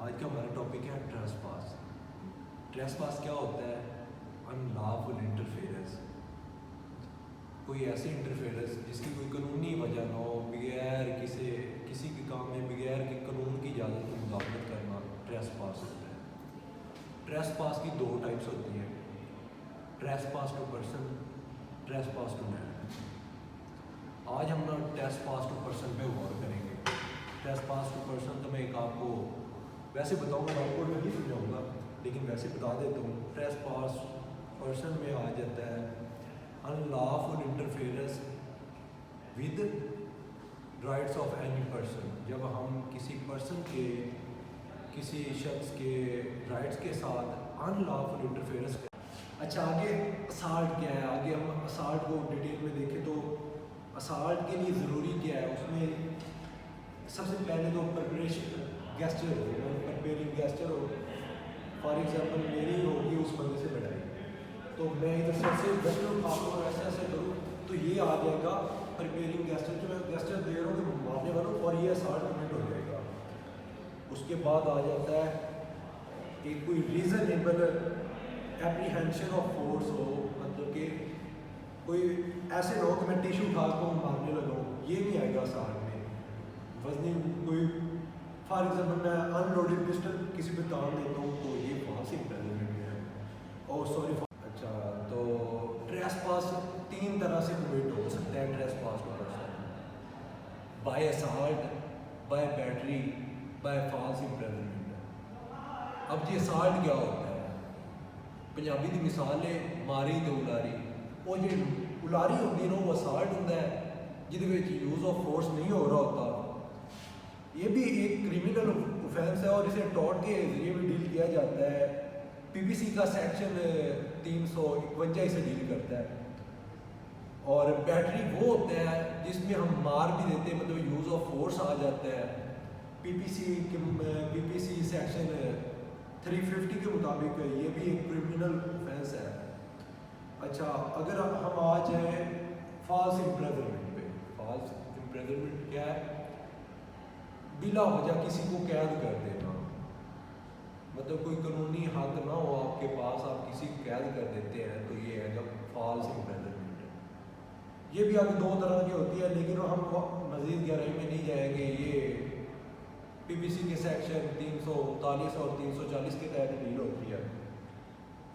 آج کا ہمارا ٹاپک ہے ٹریس پاس. ٹریس پاس کیا ہوتا ہے؟ Unlawful interference. کوئی ایسی انٹرفیئرنس جس کی کوئی قانونی وجہ نہ ہو، بغیر کسی کے کام میں بغیر کہ قانون کی اجازت کی مداخلت کرنا ٹریس پاس ہوتا ہے. ٹریس پاس کی دو ٹائپس ہوتی ہیں: trespass to person, trespass to land. آج ہم نا ٹریس پاس ٹو پرسن پہ غور کریں گے. ٹریس پاس ٹو پرسن تو میں ایک آپ کو ویسے بتاؤں گا، آپ کو نہیں سمجھاؤں گا لیکن ویسے بتا دیتا ہوں. ٹریس پاس پرسن میں آ جاتا ہے unlawful interference with rights of any person. جب ہم کسی پرسن کے، کسی شخص کے رائٹس کے ساتھ ان لافل انٹرفیئرنس. اچھا، آگے اسالٹ کیا ہے؟ آگے ہم اسالٹ کو ڈیٹیل میں دیکھیں تو اسالٹ کے لیے ضروری کیا ہے؟ اس میں سب سے پہلے تو preparation gesture who. Preparing gesture who. For example میری ہوگی اس بندے سے لڑائی، تو میں ادھر سے گیسچر اٹھا کر ایسے ایسے کروں تو یہ آ جائے گا پریپیرنگ گیسچر. جو میں گیسچر دے رہا ہوں کہ مارنے والا ہوں، اور یہ اسالٹ کمٹ ہو جائے گا. اس کے بعد آ جاتا ہے ایک کوئی ریزنیبل اپریہینشن آف فورس ہو، مطلب کہ کوئی ایسے نہ ہو کہ میں ٹیشو اٹھا کے مارنے لگا ہوں، یہ نہیں آئے گا اسالٹ میں. وزنی کوئی، فار ایگزامپل میں ان لوڈیڈ پسٹل کسی پہ تان دیتا ہوں تو یہ فالس امپریزنمنٹ ہے. اور سوری. اچھا، تو ٹریس پاس تین طرح سے کمٹ ہو سکتا ہے. ٹریس پاس کو by assault, by battery, by false imprisonment. اب جی اسالٹ کیا ہوتا ہے؟ پنجابی کی مثال ہے ماری تو الاری. وہ جی الاری ہوتی ہے نا، وہ اسالٹ ہوتا ہے جہد یوز آف فورس نہیں ہو رہا ہوتا. یہ بھی ایک کریمنل اوفینس ہے اور اسے ٹارٹ کے ذریعے بھی ڈیل کیا جاتا ہے. پی پی سی کا سیکشن 351 سے ڈیل کرتا ہے. اور بیٹری وہ ہوتا ہے جس میں ہم مار بھی دیتے ہیں، مطلب یوز آف فورس آ جاتا ہے. پی پی سی سیکشن 350 کے مطابق یہ بھی ایک کریمنل اوفینس ہے. اچھا، اگر ہم آ جائیں فالس امپریزنمنٹ پہ. فالس امپریزنمنٹ کیا ہے؟ بلا وجہ کسی کو قید کر دینا. مطلب کوئی قانونی حق نہ ہو آپ کے پاس، آپ کسی کو قید کر دیتے ہیں تو یہ ہے جب فالس امپریزنمنٹ. یہ بھی اب دو طرح کی ہوتی ہے لیکن ہم مزید گہرائی میں نہیں جائیں گے. یہ پی پی سی کے سیکشن 339 اور 340 کے تحت ڈیل ہوتی ہے.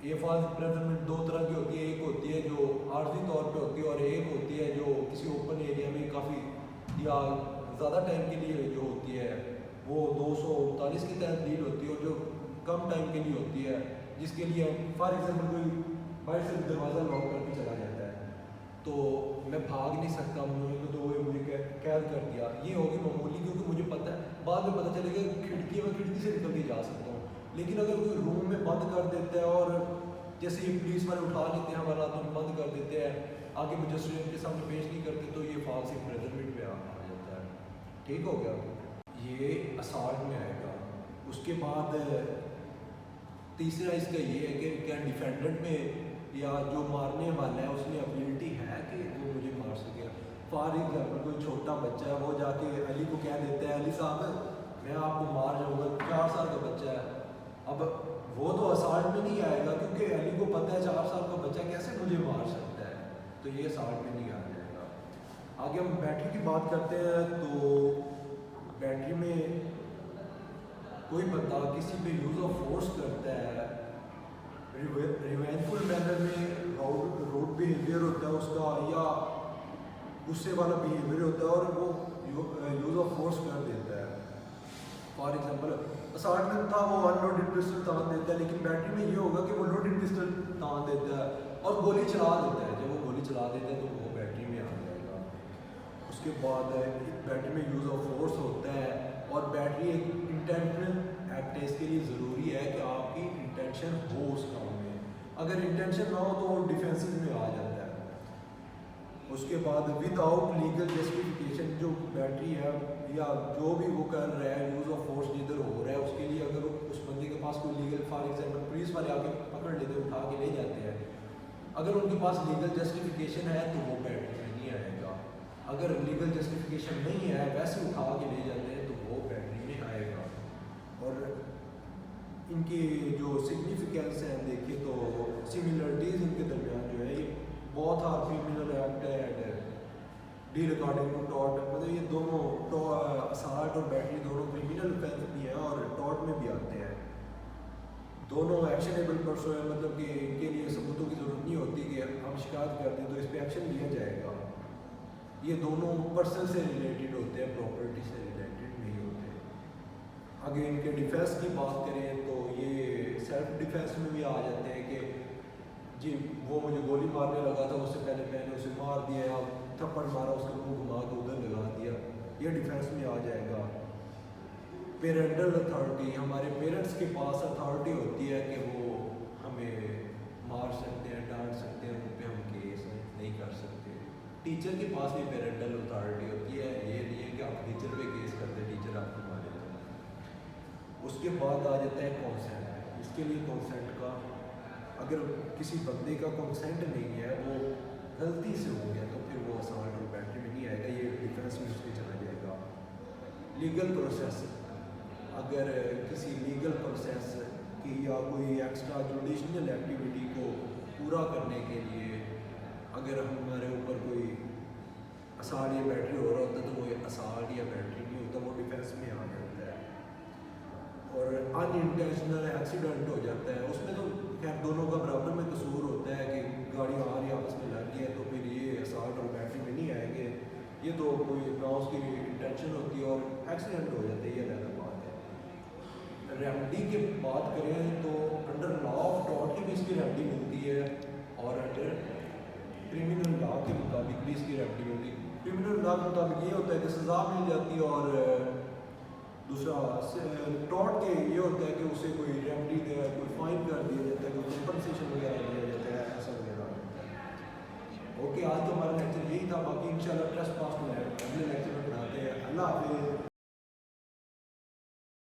یہ فالس امپریزنمنٹ دو طرح کی ہوتی ہے. ایک ہوتی ہے جو عارضی طور پہ ہوتی ہے، اور ایک ہوتی ہے جو کسی اوپن ایریا میں کافی یا زیادہ ٹائم کے لیے جو ہوتی ہے، وہ 239 کے تحت ڈیل ہوتی ہے. اور جو کم ٹائم کے لیے ہوتی ہے، جس کے لیے فار ایگزامپل کوئی باہر سے دروازہ لاک کر کے چلا جاتا ہے تو میں بھاگ نہیں سکتا، مجھے قید کر دیا. یہ ہوگی معمولی، کیونکہ مجھے پتہ ہے بعد میں پتہ چلے گا کھڑکی سے نکل کے جا سکتا ہوں. لیکن اگر کوئی روم میں بند کر دیتا ہے اور جیسے یہ پولیس والے اٹھا لیتے ہیں ہمارا تو بند کر دیتے ہیں، آگے مجسٹریٹ کے سامنے پیش نہیں کرتے، تو یہ فالس امپریزنمنٹ پہ آ جاتا ہے. ٹھیک ہو گیا؟ یہ اسالٹ میں آئے گا. اس کے بعد تیسرا اس کا یہ ہے کہ کیا ڈیفینڈنٹ میں یا جو مارنے والا ہے اس میں ابیلٹی ہے کہ وہ مجھے مار سکے. فار ایگزامپل کوئی چھوٹا بچہ ہے، وہ جا کے علی کو کہہ دیتا ہے علی صاحب میں آپ کو مار جاؤں گا. 4 سال کا بچہ ہے. اب وہ تو اسالٹ میں نہیں آئے گا کیونکہ علی کو پتہ ہے 4 سال کا بچہ کیسے مجھے مار سکتا ہے، تو یہ اسالٹ میں نہیں آ جائے گا. آگے ہم بیٹری کی بات کرتے ہیں. تو بیٹری میں کوئی بندہ کسی پہ یوز آف فورس کرتا ہے، ریونجفل مینر میں روڈ بیہیویئر ہوتا ہے اس کا، یا غصے والا بیہیویئر ہوتا ہے اور وہ یوز آف فورس کر دیتا ہے. فار ایگزامپل اسالٹ میں تھا وہ ان لوڈیڈ پسٹل تان دیتا ہے، لیکن بیٹری میں یہ ہوگا کہ وہ لوڈیڈ پسٹل تان دیتا ہے اور گولی چلا دیتا ہے. جب وہ گولی چلا دیتا ہے تو وہ بیٹری میں آ جائے گا. اس کے بعد بیٹری میں یوز آف فورس ہوتا ہے، اور بیٹری ایک انٹینشنل ایکٹ ہے. اس کے لیے ضروری ہے کہ آپ کی انٹینشن ہو اس کام میں. اگر انٹینشن نہ ہو تو وہ ڈیفینسو میں آ جاتا ہے. اس کے بعد ود آؤٹ لیگل جسٹیفیکیشن جو بیٹری ہے یا جو بھی وہ کر رہا ہے یوز آف فورس جدھر ہو رہا ہے، اس کے لیے اگر اس بندے کے پاس کوئی لیگل، فار ایگزامپل پولیس والے آ کے پکڑ لیتے اٹھا کے لے جاتے ہیں، اگر ان کے پاس لیگل جسٹیفیکیشن ہے تو وہ بیٹری میں نہیں آئے گا. اگر لیگل جسٹیفیکیشن نہیں ہے، ویسے اٹھا کے لے جاتے ہیں تو وہ بیٹری میں آئے گا. اور کی جو سگنیفیکینس ہے دیکھیں تو سملرٹیز ان کے درمیان جو ہے یہ بہت آر کریمنل ایکٹ ہے ڈیل اکارڈنگ ٹو ٹاٹ، مطلب یہ دونوں اسالٹ اور بیٹری دونوں کریمنل اوفینس بھی ہیں اور ٹاٹ میں بھی آتے ہیں، دونوں ایکشنیبل پرسو ہے، مطلب کہ ان کے لیے ثبوتوں کی ضرورت نہیں ہوتی کہ ہم شکایت کرتے ہیں تو اس پہ ایکشن لیا جائے گا، یہ دونوں پرسن سے ریلیٹڈ ہوتے ہیں، پراپرٹی سے ریلیٹڈ نہیں ہوتے۔ اگر ان کے ڈیفینس کی بات کریں تو یہ سیلف ڈیفینس میں بھی آ جاتے ہیں کہ جی وہ مجھے گولی مارنے لگا تھا، اس سے پہلے میں نے اسے مار دیا، یا تھپڑ مارا اس کو منہ گھما کے ادھر لگا دیا، یہ ڈیفینس میں آ جائے گا۔ پیرنٹل اتھارٹی، ہمارے پیرنٹس کے پاس اتھارٹی ہوتی ہے کہ وہ ہمیں مار سکتے ہیں، ڈانٹ سکتے ہیں، ان پہ ہم کیس نہیں کر سکتے۔ ٹیچر کے پاس بھی پیرنٹل اتھارٹی ہوتی ہے، یہ نہیں ہے کہ آپ ٹیچر پہ کیس کرتے ٹیچر آپ کو مارے گا۔ اس کے بعد آ جاتا ہے کانسینٹ، اس کے لیے کانسینٹ کا اگر کسی بندے کا کنسنٹ نہیں ہے، وہ غلطی سے ہو گیا تو پھر وہ اسالٹ اور بیٹری میں نہیں آئے گا، یہ ڈیفینس میں اس کے چلا جائے گا۔ لیگل پروسیس، اگر کسی لیگل پروسیس کی یا کوئی ایکسٹرا جوڈیشنل ایکٹیویٹی کو پورا کرنے کے لیے اگر ہمارے اوپر کوئی اسالٹ یا بیٹری ہو رہا ہوتا ہے تو وہ اسالٹ یا بیٹری نہیں ہوتا، وہ ڈیفینس میں آ جاتا ہے۔ اور ان انٹینشنل ایکسیڈنٹ ہو جاتا ہے، اس میں تو خیر دونوں کا برابر میں قصور ہوتا ہے کہ گاڑی آ رہی آپس میں لگ گئی ہے تو پھر یہ اسالٹ اور بیٹری میں نہیں آئیں گے، یہ تو کوئی نہ اس کی انٹینشن ہوتی ہے اور ایکسیڈنٹ ہو جاتا ہے، یہ علیحدہ بات ہے۔ ریمڈی کی بات کریں تو انڈر لا آف ٹاٹ کی بھی اس کی ریمڈی ملتی ہے اور انڈر کرمنل لا کے مطابق بھی اس کی ریمڈی ملتی ہے۔ کرمنل لا کے مطابق یہ ہوتا ہے کہ سزا مل جاتی ہے، اور دوسرا ٹاٹ کے یہ ہوتا ہے کہ اسے کوئی ریمڈی دے، کوئی فائن کر دیا جاتا ہے، کوئی کمپنسیشن وغیرہ دیا جاتا ہے، ایسا وغیرہ ہوتا ہے۔ اوکے، آج تو ہمارا لیکچر یہی تھا، باقی انشاءاللہ ٹرسٹ پاس میں اگلے لیکچر میں پڑھاتے ہیں۔ اللہ حافظ۔